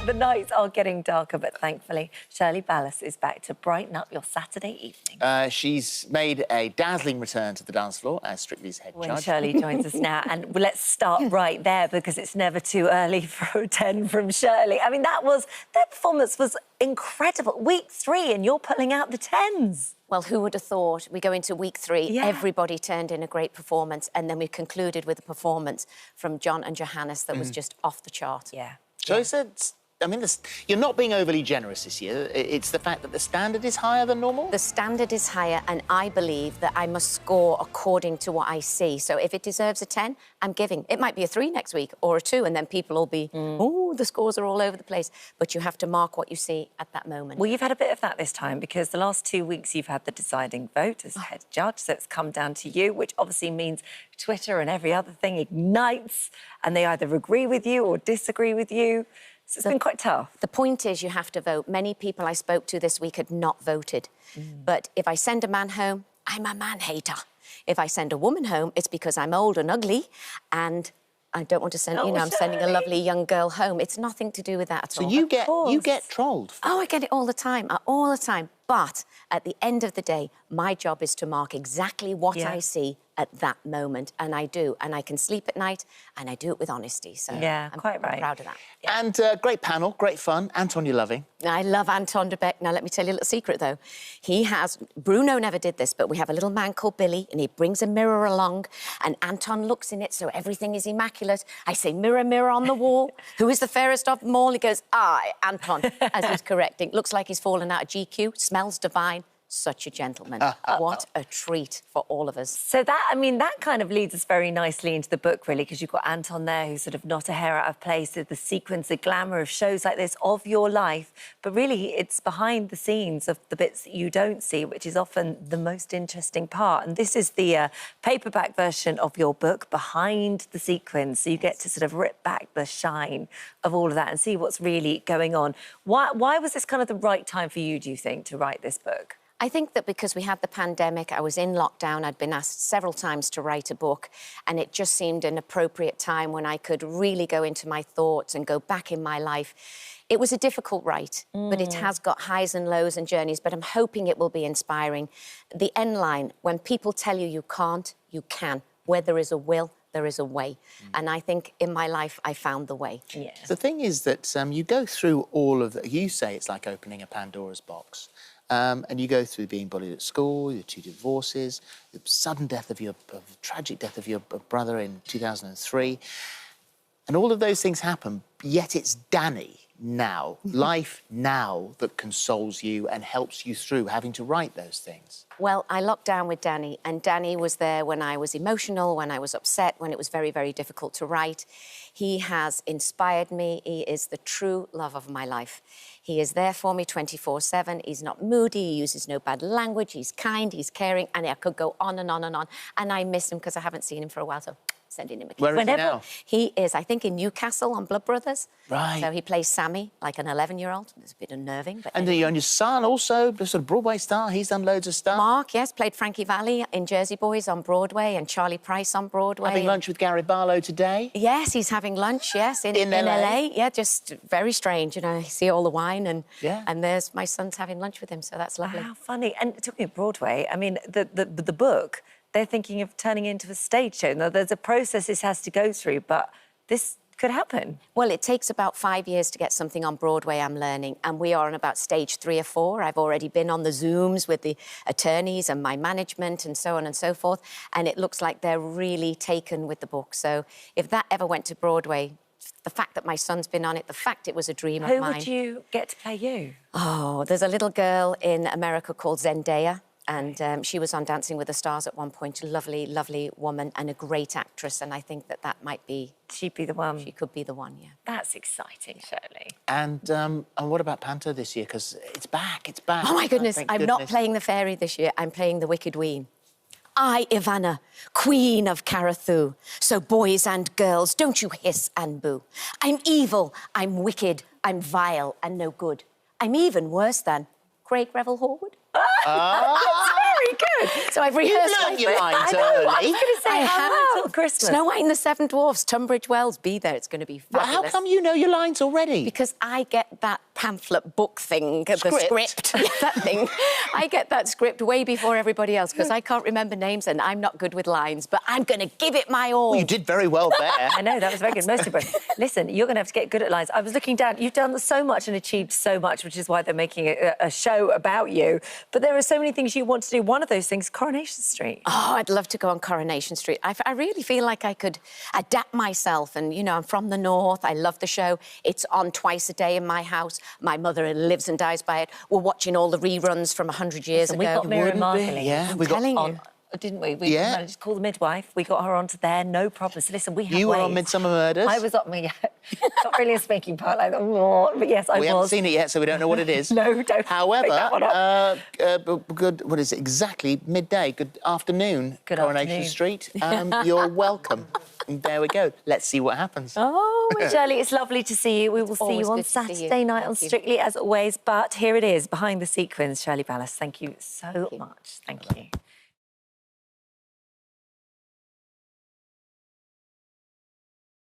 The nights are getting darker, but thankfully, Shirley Ballas is back to brighten up your Saturday evening. She's made a dazzling return to the dance floor as Strictly's head When judge. Shirley joins us now, and let's start right there because it's never too early for a 10 from Shirley. I mean, that performance was incredible. Week 3, and you're pulling out the 10s. Well, who would have thought? We go into week 3, Yeah. Everybody turned in a great performance, and then we concluded with a performance from John and Johannes that was just off the chart. Yeah. So I said, I mean, you're not being overly generous this year. It's the fact that the standard is higher than normal? The standard is higher, and I believe that I must score according to what I see. So if it deserves a 10, I'm giving. It might be a 3 next week or a 2, and then people will be, oh, the scores are all over the place. But you have to mark what you see at that moment. Well, you've had a bit of that this time because the last 2 weeks you've had the deciding vote as head judge, so it's come down to you, which obviously means Twitter and every other thing ignites and they either agree with you or disagree with you. So it's been quite tough. The point is you have to vote. Many people I spoke to this week had not voted. But if I send a man home, I'm a man hater. If I send a woman home, it's because I'm old and ugly and I don't want to send, I'm sending a lovely young girl home. It's nothing to do with that at all. So you get trolled. Oh, I get it all the time, all the time. But at the end of the day, my job is to mark exactly what I see at that moment, and I do. And I can sleep at night, and I do it with honesty. So yeah, I'm quite right. proud of that. Yeah. And great panel, great fun. Anton, you're loving. I love Anton de Beck. Now, let me tell you a little secret, though. Bruno never did this, but we have a little man called Billy, and he brings a mirror along, and Anton looks in it, so everything is immaculate. I say, mirror, mirror on the wall, who is the fairest of them all? He goes, I, Anton, as he's correcting. Looks like he's fallen out of GQ, smells divine. Such a gentleman. What a treat for all of us. So that kind of leads us very nicely into the book, really, because you've got Anton there who's sort of not a hair out of place, the sequence, the glamour of shows like this, of your life. But really, it's behind the scenes of the bits that you don't see, which is often the most interesting part. And this is the paperback version of your book, Behind the Sequence. So you get to sort of rip back the shine of all of that and see what's really going on. Why was this kind of the right time for you, do you think, to write this book? I think that because we had the pandemic, I was in lockdown, I'd been asked several times to write a book, and it just seemed an appropriate time when I could really go into my thoughts and go back in my life. It was a difficult write, but it has got highs and lows and journeys, but I'm hoping it will be inspiring. The end line, when people tell you you can't, you can. Where there is a will, there is a way. And I think in my life, I found the way. Yeah. The thing is that you go through all of you say it's like opening a Pandora's box. And you go through being bullied at school, your 2 divorces, the sudden death tragic death of your brother in 2003. And all of those things happen, yet it's Danny now, life now, that consoles you and helps you through having to write those things. Well, I locked down with Danny, and Danny was there when I was emotional, when I was upset, when it was very, very difficult to write. He has inspired me. He is the true love of my life. He is there for me 24/7. He's not moody. He uses no bad language. He's kind. He's caring. And I could go on and on and on. And I miss him because I haven't seen him for a while, so sending him a kiss. Where is he now? He is, I think, in Newcastle on Blood Brothers. Right. So he plays Sammy, like an 11-year-old. It's a bit unnerving. But And your son also, the sort of Broadway star, he's done loads of stuff. Mark, yes, played Frankie Valli in Jersey Boys on Broadway and Charlie Price on Broadway. Having lunch with Gary Barlow today. Yes, he's having lunch, yes, in LA. Yeah, just very strange, you see all the wine and there's my son's having lunch with him, so that's lovely. How funny. And talking of Broadway, I mean, the book, they're thinking of turning it into a stage show. Now, there's a process this has to go through, but this could happen. Well, it takes about 5 years to get something on Broadway, I'm learning, and we are on about stage 3 or 4. I've already been on the Zooms with the attorneys and my management and so on and so forth, and it looks like they're really taken with the book. So if that ever went to Broadway, the fact that my son's been on it, the fact it was a dream of mine. Who would you get to play you? Oh, there's a little girl in America called Zendaya. And she was on Dancing with the Stars at one point. A lovely, lovely woman and a great actress. And I think that might be... She'd be the one. She could be the one, yeah. That's exciting, Shirley. And what about Panto this year? Because it's back, it's back. Oh, my goodness. I'm not playing the fairy this year. I'm playing the Wicked Ween. I, Ivana, Queen of Carathu. So boys and girls, don't you hiss and boo. I'm evil, I'm wicked, I'm vile and no good. I'm even worse than Craig Revel Horwood. That's very good. So I've rehearsed You learned your lines early. I was going to say I Hammond have. till Christmas. Snow White and the Seven Dwarfs, Tunbridge Wells, be there. It's going to be Well, fabulous. how come you know your lines already? Because I get that pamphlet book thing, the script, yeah, that thing. I get that script way before everybody else because I can't remember names and I'm not good with lines, but I'm going to give it my all. Well, you did very well there. I know, that was very good. Most impressive. Listen, you're going to have to get good at lines. I was looking down. You've done so much and achieved so much, which is why they're making a show about you. But there are so many things you want to do. One of those things, Coronation Street. Oh, I'd love to go on Coronation Street. I really feel like I could adapt myself. And, you know, I'm from the north. I love the show. It's on twice a day in my house. My mother lives and dies by it. We're watching all the reruns from 100 years So ago. we got Miriam Wouldn't be, Markley. yeah, we got telling on, you. didn't we? We Yeah. managed to call the midwife. We got her onto there, no problem. So listen, we have You were on ways. Midsummer Murders. I was on me. Not really a speaking part like that, but yes, I was. We haven't seen it yet, so we don't know what it is. No, don't However, pick that one up. good. What is it? Exactly midday. Good afternoon. Good Coronation afternoon. Street. You're welcome. And there we go. Let's see what happens. Oh, Shirley, it's lovely to see you. We will see always you on good to see you. Saturday night on Thank you. Strictly, as always. But here it is, behind the sequins. Shirley Ballas, thank you so much. Thank you.